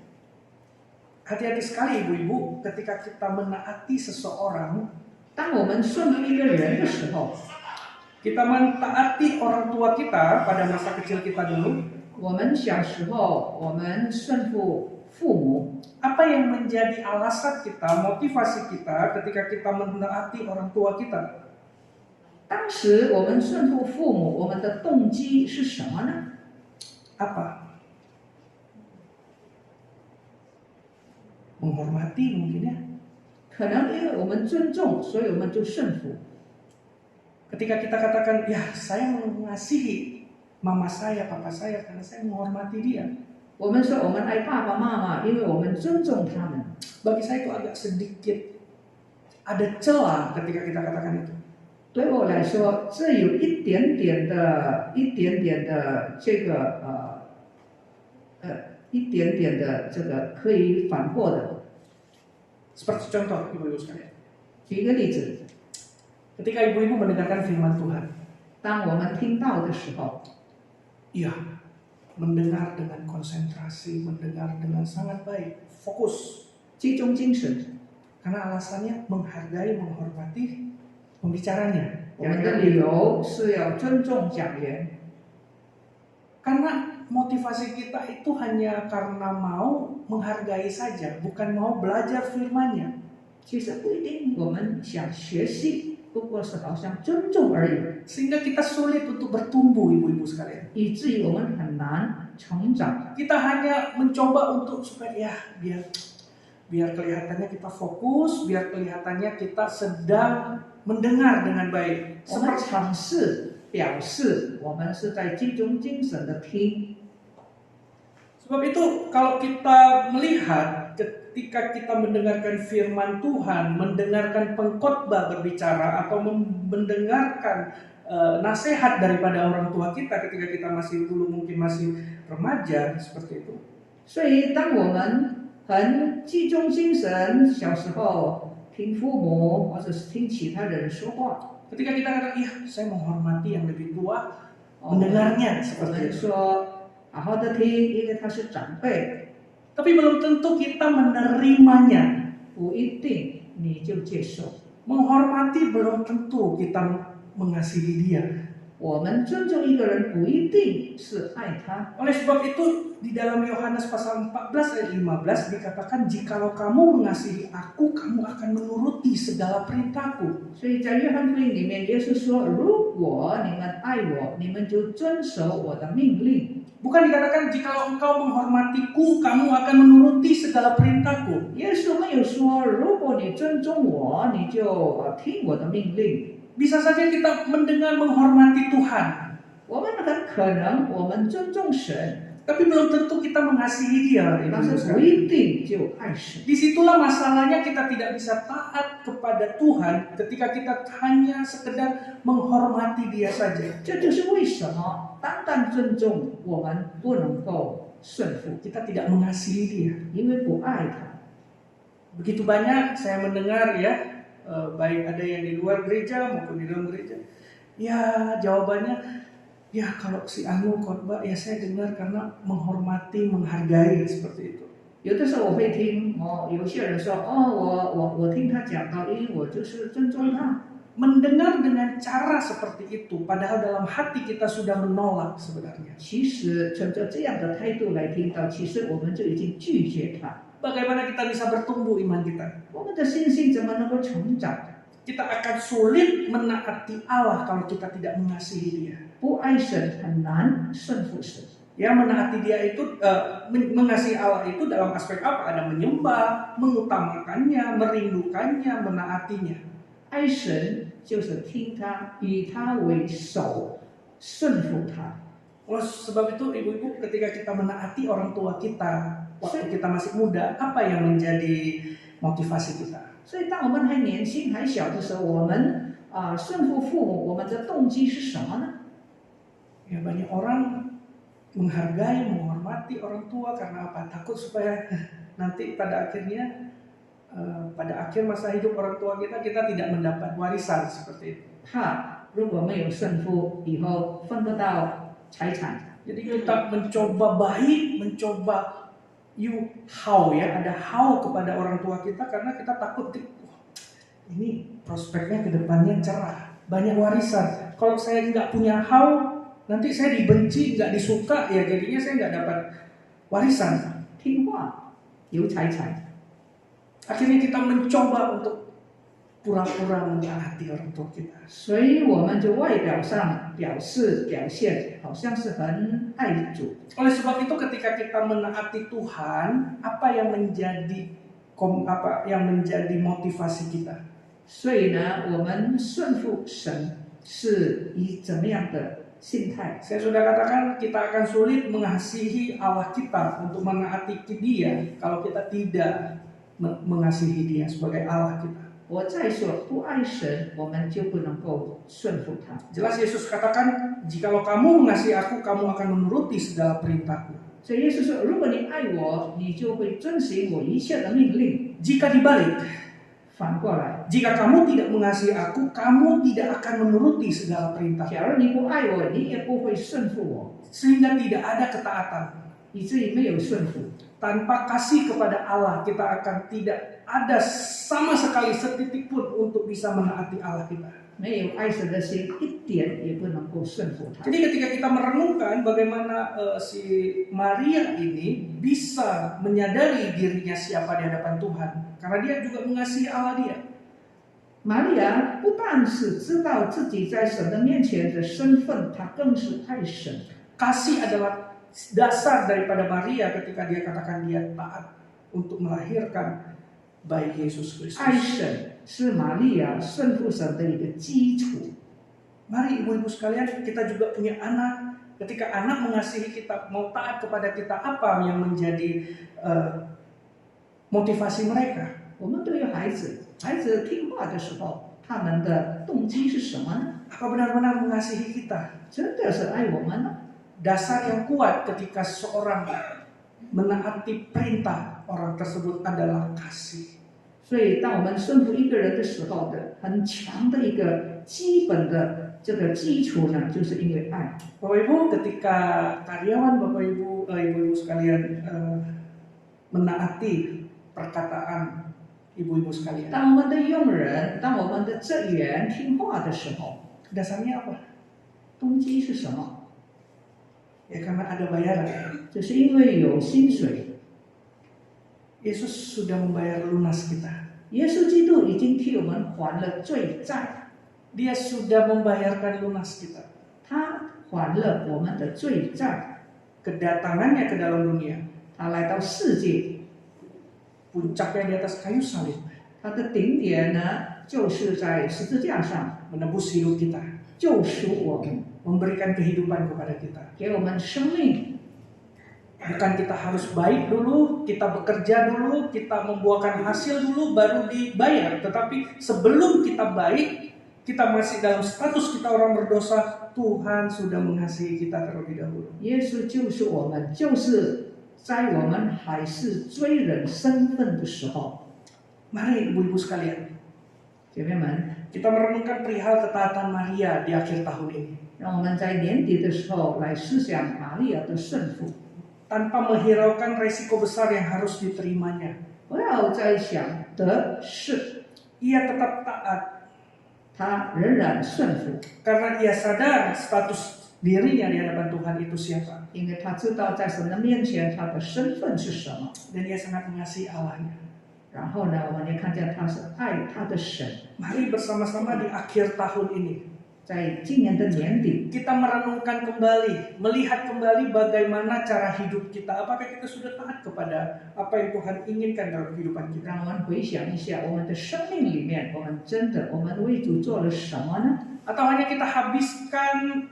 Hati-hati sekali ibu-ibu ketika kita menaati seseorang, 当我们顺服一个人的时候， kita mentaati orang tua kita pada masa kecil kita dulu. 我们小时候我们顺服父母， Apa yang menjadi alasan kita, motivasi kita ketika kita menaati orang tua kita? 当时我们顺服父母，我们的动机是什么呢？ Apa? Menghormati mungkin ya. 可能因为我们尊重，所以我们就顺服。 Ketika kita katakan, ya saya mengasihi mama saya, papa saya karena saya menghormati dia. 我们说我们爱爸爸妈妈，因为我们尊重他们。 Bagi saya itu agak sedikit ada celah ketika kita katakan itu. 对我来说，这有一点点的这个可以反驳的。 Seperti contoh ibu-ibu sekalian. 举一个例子， Ketika ibu-ibu mendengarkan firman Tuhan, 当我们听到的时候， iya, mendengar dengan konsentrasi, mendengar dengan sangat baik, fokus. 集中精神。 Karena alasannya menghargai, menghormati pembicaranya. 我们的理由是要尊重讲员， Karena motivasi kita itu hanya karena mau menghargai saja, bukan mau belajar firman-Nya. 其实不一定我们想学习，不过是好像尊重而已， Sehingga kita sulit untuk bertumbuh, ibu-ibu sekalian. 以至于我们很难成长。 Kita hanya mencoba untuk supaya ya biar kelihatannya kita fokus, biar kelihatannya kita sedang mendengar dengan baik. 我们尝试表示我们是在集中精神的听。 Sebab itu kalau kita melihat ketika kita mendengarkan firman Tuhan, mendengarkan pengkhotbah berbicara atau mendengarkan nasihat daripada orang tua kita ketika kita masih dulu mungkin masih remaja seperti itu. 所以，当我们很集中精神，小时候听父母或者是听其他人说话， Ketika kita katakan, iya saya menghormati yang lebih tua, 我 mendengarnya 们 seperti itu. 说好好的听，因为他是长辈， Tapi belum tentu kita menerimanya. 不一定你就接受。 Menghormati belum tentu kita mengasihi dia. 我们尊重一个人，不一定是爱他。 Oleh sebab itu di dalam Yohanes pasal 14 ayat 15 dikatakan, jikalau kamu mengasihi aku, kamu akan menuruti segala perintahku. 所以在约翰福音里面，耶稣说：“如果你们爱我，你们就遵守我的命令。” Bukan dikatakan jikalau engkau menghormatiku, kamu akan menuruti segala perintahku. 耶稣没有说，如果你尊重我，你就听我的命令。 Bisa saja kita mendengar menghormati Tuhan, 我们很可能我们尊重神， tapi belum tentu kita mengasihi dia. 但是不一定就爱神。 Disitulah masalahnya kita tidak bisa taat kepada Tuhan ketika kita hanya sekedar menghormati dia saja. 这就是为什么单单尊重我们不能够顺服， Kita tidak mengasihi dia. 因为不爱他。 Begitu banyak saya mendengar ya, baik ada yang di luar gereja maupun di dalam gereja. Ya jawabannya, ya kalau si Anu khotbah ya saya dengar karena menghormati, menghargai seperti itu. 有的时候我会听有些人说我听他讲道，因为我就是尊重他。 Mendengar dengan cara seperti itu, padahal dalam hati kita sudah menolak sebenarnya. 其实存着这样的态度来听到，其实我们就已经拒绝他。 Bagaimana kita bisa bertumbuh iman kita? 我们的信心怎么能够成长？ Kita akan sulit menaati Allah kalau kita tidak mengasihi dia. 不爱神很难顺服神。 Ya, menaati dia itu, mengasihi Allah itu dalam aspek apa? Ada menyembah, mengutamakannya, merindukannya, menaatinya. 爱神就是听他，以他为首，顺服他。 Oleh sebab itu ibu-ibu, ketika kita menaati orang tua kita waktu kita masih muda, apa yang menjadi motivasi kita? 所以，当我们还年轻、还小的时候，我们顺服父母，我们的动机是什么呢？ Ya, banyak orang menghargai, menghormati orang tua karena apa? Takut supaya nanti pada akhirnya, pada akhir masa hidup orang tua kita tidak mendapat warisan seperti itu. 怕如果没有顺服，以后分不到财产。 Jadi kita mencoba baik, mencoba how ya, ada how kepada orang tua kita karena kita takut ini prospeknya ke depannya cerah, banyak warisan. Kalau saya nggak punya how, nanti saya dibenci, nggak disuka, ya jadinya saya nggak dapat warisan. 听话，有财产。 Akhirnya kita mencoba untuk pura-pura menaati orang tua kita. 所以我们就外表上表现，好像是很爱主。 Oleh sebab itu ketika kita menaati Tuhan, apa yang menjadi motivasi kita? 所以呢，我们顺服神是以怎么样的心态？ Saya sudah katakan kita akan sulit mengasihi Allah kita untuk menaati Dia kalau kita tidak mengasihi Dia sebagai Allah kita. 我再说，不爱神，我们就不能够顺服他。 Jelas Yesus katakan, jikalau kamu mengasihi aku, kamu akan menuruti segala perintahku. 所以耶稣说，如果你爱我，你就会遵行我一切的命令。 Jika dibalik, 反过来， jika kamu tidak mengasihi aku, kamu tidak akan menuruti segala perintah. 假如你不爱我，你也不会顺服我， Sehingga tidak ada ketaatan. 以至于没有顺服。 Tanpa kasih kepada Allah, kita akan tidak ada sama sekali setitik pun untuk bisa menaati Allah kita. 没有爱神的心，一点也不能够顺服他。 Jadi ketika kita merenungkan bagaimana si Maria ini bisa menyadari dirinya siapa di hadapan Tuhan, karena dia juga mengasihi Allah dia. 玛利亚不但是知道自己在神的面前的身份，她更是爱神。 Kasih adalah dasar daripada Maria ketika dia katakan dia taat untuk melahirkan bayi Yesus Kristus. 爱神是玛利亚顺服神的一个基础。 Mari ibu-ibu sekalian, kita juga punya anak. Ketika anak mengasihi kita, mau taat kepada kita, apa yang menjadi motivasi mereka? 我们都有孩子，孩子听话的时候，他们的动机是什么呢？ apa benar-benar mengasihi kita? 真的是爱我们呢？ Dasar yang kuat ketika seorang menaati perintah orang tersebut adalah kasih. 所以，当我们顺服一个人的时候的很强的一个基本的这个基础呢，就是因为爱。 Bapak Ibu, ketika karyawan Bapak Ibu, Ibu-ibu sekalian menaati perkataan ibu-ibu sekalian, 当我们的用人，当我们的职员听话的时候， dasarnya apa? 动机是什么？ Ya karena ada bayaran. 就是因为有薪水。 Yesus sudah membayar lunas kita. 耶稣基督已经替我们还了罪债， Dia sudah membayarkan lunas kita. 他还了我们的罪债。 Kedatangannya ke dalam dunia, 他来到世界， puncaknya di atas kayu salib, 他的顶点呢，就是在十字架上 menebus hidup kita, 救赎我们， memberikan kehidupan kepada kita. 给我们生命。 Bukan kita harus baik dulu, kita bekerja dulu, kita membuahkan hasil dulu baru dibayar. Tetapi sebelum kita baik, kita masih dalam status kita orang berdosa, Tuhan sudah mengasihi kita terlebih dahulu. 耶稣救赎我们，就是在我们还是罪人身份的时候。 Mari ibu-ibu sekalian, 姐妹们， kita merenungkan perihal ketaatan Maria di akhir tahun ini. 让我们在年底的时候来思想玛利亚的顺服， Tanpa menghiraukan resiko besar yang harus diterimanya. 不要再想得失， Ia tetap taat 他仍然顺服， karena ia sadar status dirinya di hadapan Tuhan itu siapa. 因为他知道在神的面前他的身份是什么。 Dan ia sangat mengasihi Allahnya. 然后呢，我们也看见他是爱他的神。 Mari bersama-sama di akhir tahun ini 在今年的年底， kita merenungkan kembali, melihat kembali bagaimana cara hidup kita. Apakah kita sudah taat kepada apa yang Tuhan inginkan dalam kehidupan kita? 让我们回想一下我们的生命里面，我们真的我们为主做了什么呢？ Atau hanya kita habiskan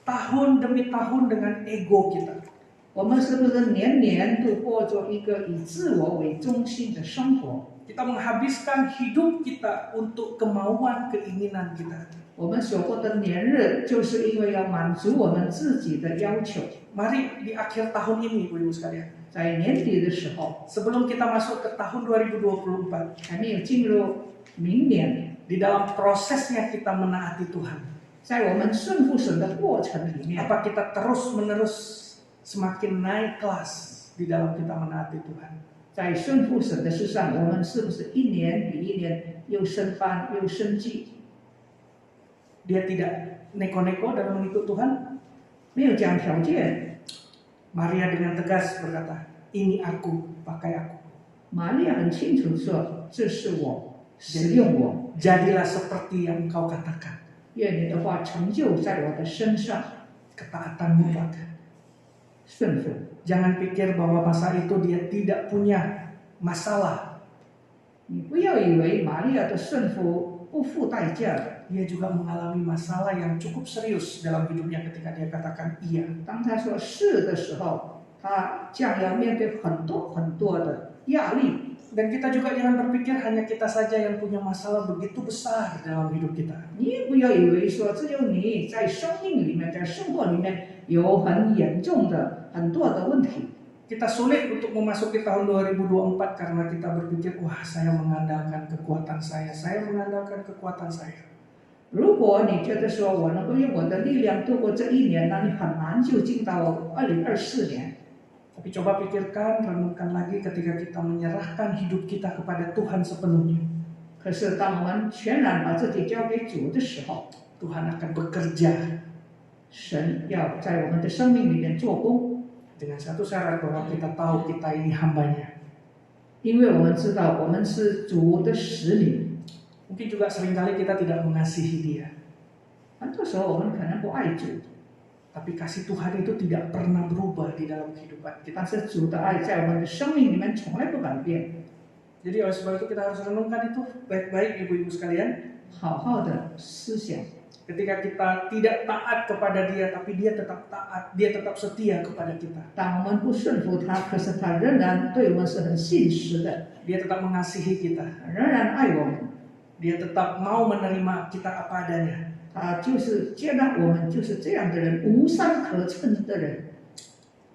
tahun demi tahun dengan ego kita? 我们是不是年年都过着一个以自我为中心的生活？ Kita menghabiskan hidup kita untuk kemauan, keinginan kita. 我们所过的年日，就是因为要满足我们自己的要求。 Mari di akhir tahun ini, Ibu-ibu sekalian, 在年底的时候， sebelum kita masuk ke tahun 2024, 还没有进入明年， di dalam prosesnya kita menaati Tuhan. 在我们顺服神的过程里面， Apa kita terus-menerus semakin naik kelas di dalam kita menaati Tuhan? 在顺服神的事上，我们是不是一年比一年又升班又升级？ Dia tidak neko-neko dalam mengikut Tuhan. 没有讲条件， Maria dengan tegas berkata, ini aku, pakai aku. 玛利亚很清楚说：“这是我，使用我， Jadilah seperti yang kau katakan. 愿你的话成就在我的身上。” Ketaatan mutlak. 顺服， Jangan pikir bahwa masa itu dia tidak punya masalah. 你不要以为玛利亚的顺服不付代价的。 Dia juga mengalami masalah yang cukup serius dalam hidupnya ketika dia katakan iya. 当他说是的时候，他将要面对很多很多的压力。 Dan kita juga jangan berpikir hanya kita saja yang punya masalah begitu besar dalam hidup kita. 你也不要以为说只有你在生命里面，在生活里面有很严重的很多的问题。 Kita sulit untuk memasuki tahun 2024 karena kita berpikir, wah saya mengandalkan kekuatan saya mengandalkan kekuatan saya. 如果你觉得说我能够用我的力量度过这一年，那你很难就进到2024年。 Tapi coba pikirkan, renungkan lagi ketika kita menyerahkan hidup kita kepada Tuhan sepenuhnya. 可是当我们全然把自己交给主的时候， Tuhan akan bekerja 神要在我们的生命里面做工， dengan satu syarat bahwa kita tahu kita ini hambanya. 因为我们知道我们是主的使女。 Mungkin juga seringkali kita tidak mengasihi dia. 很多时候我们可能不爱主， Tapi kasih Tuhan itu tidak pernah berubah di dalam kehidupan kita. 但是主的爱在我们的生命里面从来不改变。 Jadi oleh sebab itu kita harus renungkan itu baik-baik ibu-ibu sekalian. 好好的思想， Ketika kita tidak taat kepada dia, tapi dia tetap taat, dia tetap setia kepada kita. 当我们不顺服他，可是他仍然对我们是很信实的， Dia tetap mengasihi kita. 仍然爱我们。Dia tetap mau menerima kita apa adanya. 他就是接纳我们就是这样的人，无善可陈的人。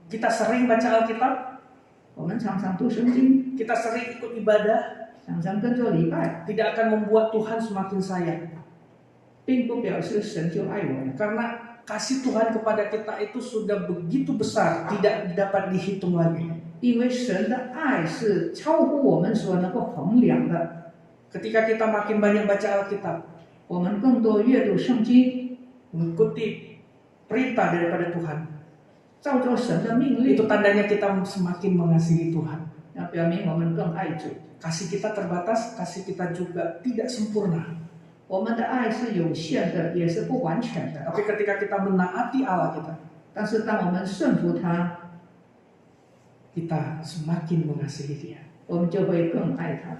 Kita sering baca Alkitab, 我们常常读圣经， kita sering ikut ibadah, 常常跟着礼拜， tidak akan membuat Tuhan semakin sayang. 并不表示神就爱我们， Karena kasih Tuhan kepada kita itu sudah begitu besar, tidak dapat dihitung lagi. 因为神的爱是超乎我们所能够衡量的。 Ketika kita makin banyak baca Alkitab, 我们更多阅读圣经， mengikuti perintah daripada Tuhan, 照着神的命令， itu tandanya kita semakin mengasihi Tuhan. 那表明我们更爱主。 Kasih kita terbatas, kasih kita juga tidak sempurna. 我们的爱是有限的，也是不完全的。 Tapi ketika kita menaati Allah kita, 但是当我们顺服他， kita semakin mengasihi Dia. 我们就会更爱他。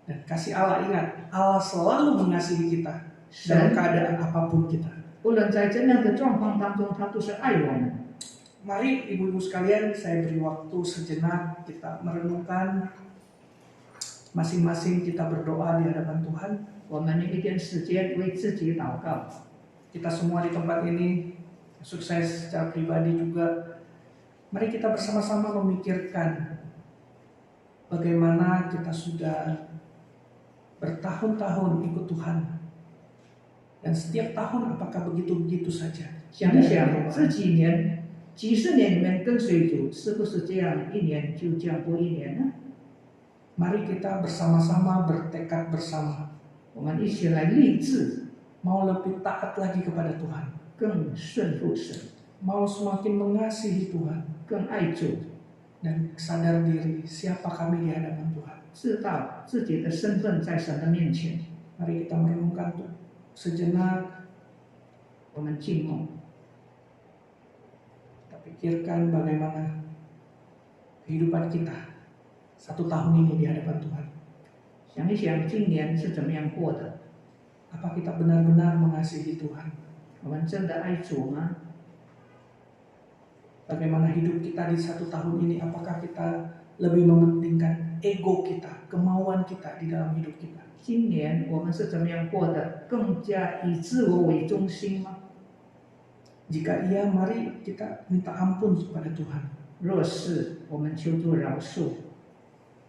Dan kasih Allah, ingat, Allah selalu mengasihi kita dalam 神 keadaan apapun kita. 无论在怎样的状况当中，他都是爱我们。 Mari ibu-ibu sekalian, saya beri waktu sejenak kita merenungkan, masing-masing kita berdoa di hadapan Tuhan. 我们一点时间为自己祷告。 Kita semua di tempat ini, sukses secara pribadi juga. Mari kita bersama-sama memikirkan bagaimana kita sudah bertahun-tahun ikut Tuhan. Dan setiap tahun apakah begitu-begitu saja? 想一想这几年、几十年里面跟随主，是不是这样一年就这样过一年呢？ Mari kita bersama-sama bertekad bersama. 我们一起来立志， Mau lebih taat lagi kepada Tuhan. 更顺服神， Mau semakin mengasihi Tuhan. 更爱主， Dan sadar diri siapa kami di hadapan Tuhan. 知道自己的身份在神的面前。 Mari kita merenungkan tuh sejenak. 我们静默， Kita pikirkan bagaimana kehidupan kita satu tahun ini di hadapan Tuhan. 想一想今年是怎么样过的？ Apa kita benar-benar mengasihi Tuhan? 我们真的爱主吗？ Bagaimana hidup kita di satu tahun ini? Apakah kita lebih mementingkan ego kita, kemauan kita di dalam hidup kita? 今年我们是怎么样过的？更加以自我为中心吗？ Jika iya, mari kita minta ampun kepada Tuhan. 若是，我们求助饶恕，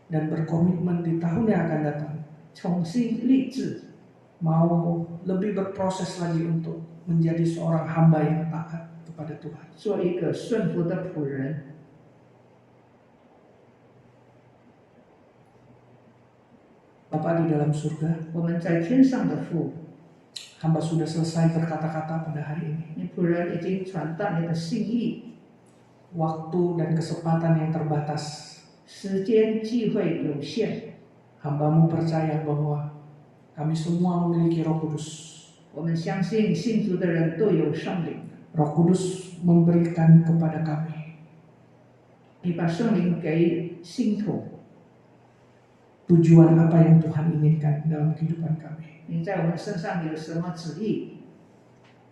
Dan berkomitmen di tahun yang akan datang. 重新立志， Mau lebih berproses lagi untuk menjadi seorang hamba yang taat kepada Tuhan. 做一个顺服的仆人。 Bapa di dalam surga, 我们在天上的父， hamba sudah selesai berkata-kata pada hari ini. 你仆人已经传达你的心意， Waktu dan kesempatan yang terbatas. 时间机会有限， Hambamu percaya bahwa kami semua memiliki Roh Kudus. 我们相信信主的人都有圣灵， Roh Kudus memberikan kepada kami 你把圣灵给信徒， tujuan apa yang Tuhan inginkan dalam kehidupan kami. 你在我们身上有什么旨意？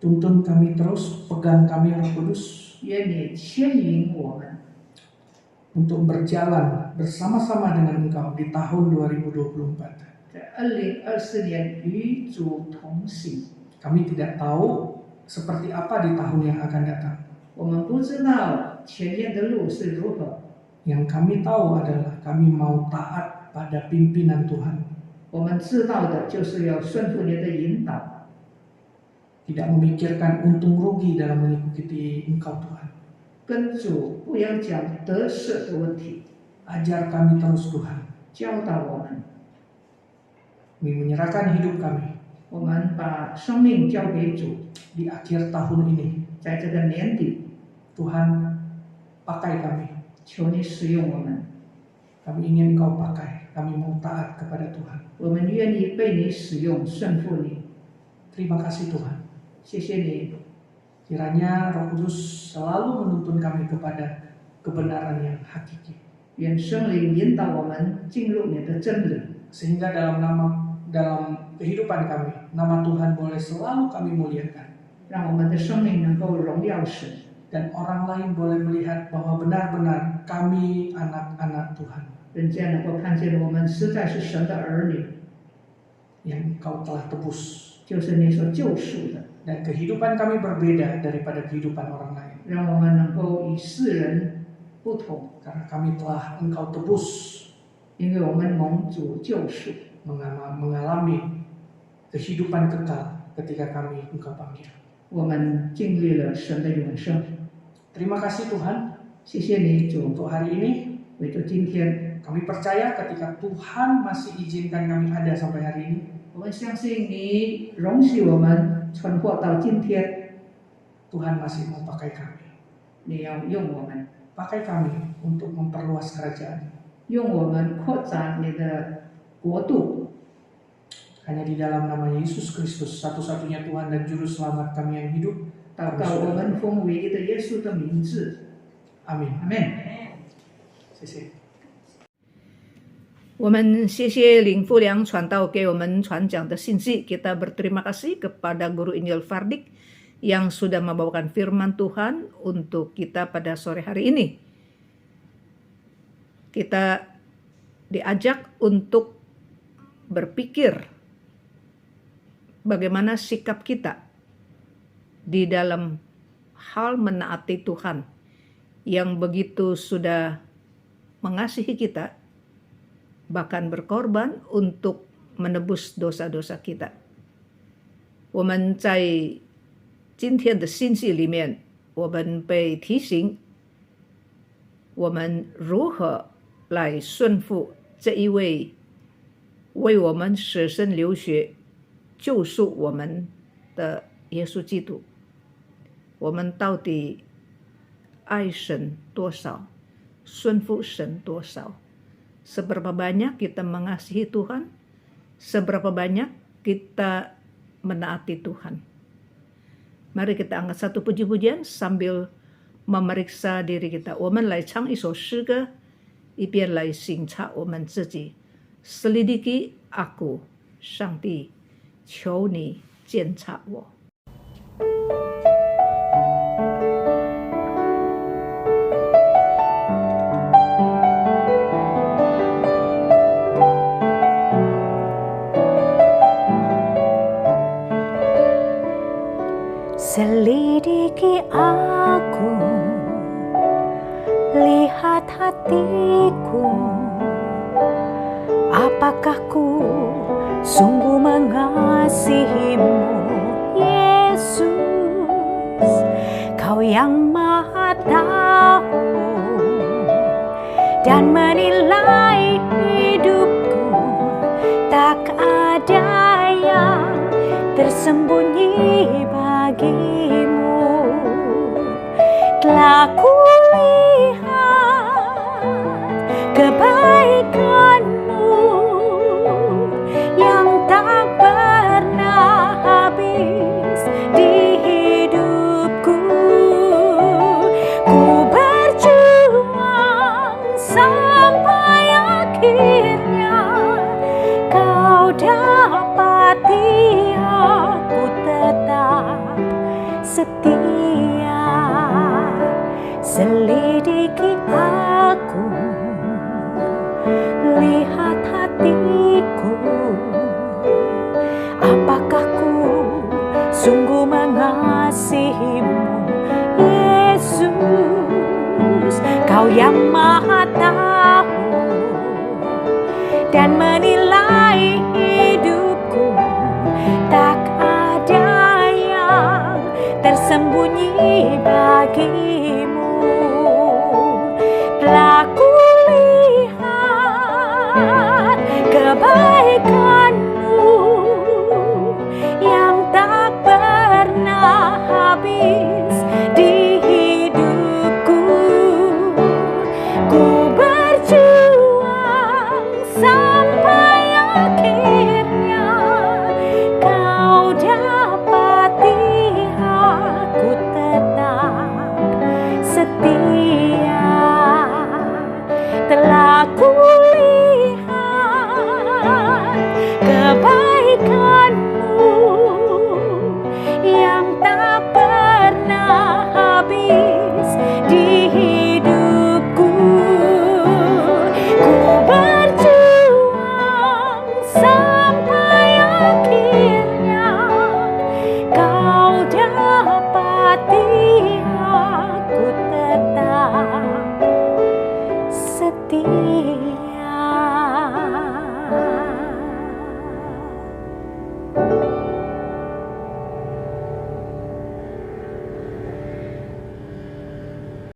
Tuntun kami terus, pegang kami Roh Kudus 愿你牵引我们， untuk berjalan bersama-sama dengan Engkau di tahun 2024. 在2024年与主同行。 Kami tidak tahu seperti apa di tahun yang akan datang. 我们不知道前面的路是如何， Yang kami tahu adalah kami mau taat pada pimpinan Tuhan. 我们知道的就是要顺服你的引导， Tidak memikirkan untung rugi dalam mengikuti Engkau Tuhan. 跟主不要讲得失的问题， Ajar kami terus Tuhan. 教导我们。 Kami menyerahkan hidup kami 我们把生命交给主， di akhir tahun ini. 在这个年底， Tuhan, pakai kami. 求你使用我们， Kami ingin Engkau pakai. Kami mau taat kepada Tuhan. 我们愿意被你使用，顺服你。 Terima kasih Tuhan. 谢谢你， Kiranya Roh Kudus selalu menuntun kami kepada kebenaran yang hakiki. 愿圣灵引导我们进入你的真理， Sehingga dalam kehidupan kami, nama Tuhan boleh selalu kami muliakan. 让我们的生命能够荣耀神， Dan orang lain boleh melihat bahwa benar-benar kami anak-anak Tuhan. 人家能够看见我们实在是神的儿女。yang Engkau telah tebus. 就是你所救赎的， Dan kehidupan kami berbeda daripada kehidupan orang lain. 让我们能够与世人不同， Karena kami telah Engkau tebus, 因为我们蒙主救赎， mengalami kehidupan kekal ketika kami Engkau panggil. 我们经历了神的永生。 Terima kasih Tuhan 谢谢你主， untuk hari ini. 为着今天， Kami percaya ketika Tuhan masih izinkan kami ada sampai hari ini, 我们相信你容许我们存活到今天， Tuhan masih mau pakai kami. 你要用我们， Pakai kami untuk memperluas kerajaan. 用我们扩展你的国度。 Hanya di dalam nama Yesus Kristus, satu-satunya Tuhan dan Juru Selamat kami yang hidup. 祷告我们奉唯一的耶稣的名字， Amin. 阿门。 谢谢。 我们谢谢林富良传道给我们传讲的信息. Kita berterima kasih kepada Guru Injil Fardik yang sudah membawakan firman Tuhan untuk kita pada sore hari ini. Kita diajak untuk berpikir bagaimana sikap kita di dalam hal menaati Tuhan yang begitu sudah mengasihi kita, bahkan berkorban untuk menebus dosa-dosa kita. 我们在今天的信息里面，我们被提醒，我们如何来顺服这一位为我们舍身流血、救赎我们的耶稣基督。我们到底爱神多少，顺服神多少？ Seberapa banyak kita mengasihi Tuhan, seberapa banyak kita menaati Tuhan. Mari kita angkat satu puji-pujian sambil memeriksa diri kita. 我们来唱一首诗歌，一边来省察我们自己。Selidiki aku, 上帝，求你监察我。 Selidiki aku, lihat hatiku, apakah ku sungguh mengasihimu, Yesus? Kau yang Maha Tahu dan menilai hidupku, tak ada yang tersembunyi bagimu. Telah kulihat kebaikanmu yang tak pernah habis di hidupku. Ku berjuang sampai akhirnya kau dapati aku tetap setia. Selidiki aku, lihat hatiku, apakah ku sungguh mengasihimu, Yesus? Kau yang Maha Tahu dan menilai hidupku, tak ada yang tersembunyi bagimu. Telah kulihat kebaikanmu yang tak pernah habis di hidupku. Ku berjuang sampai akhirnya kau dapati aku tetap setia. Telah kulihat kebaikanmu yang tak pernah habis di hidupku. Ku berjuang sampai ini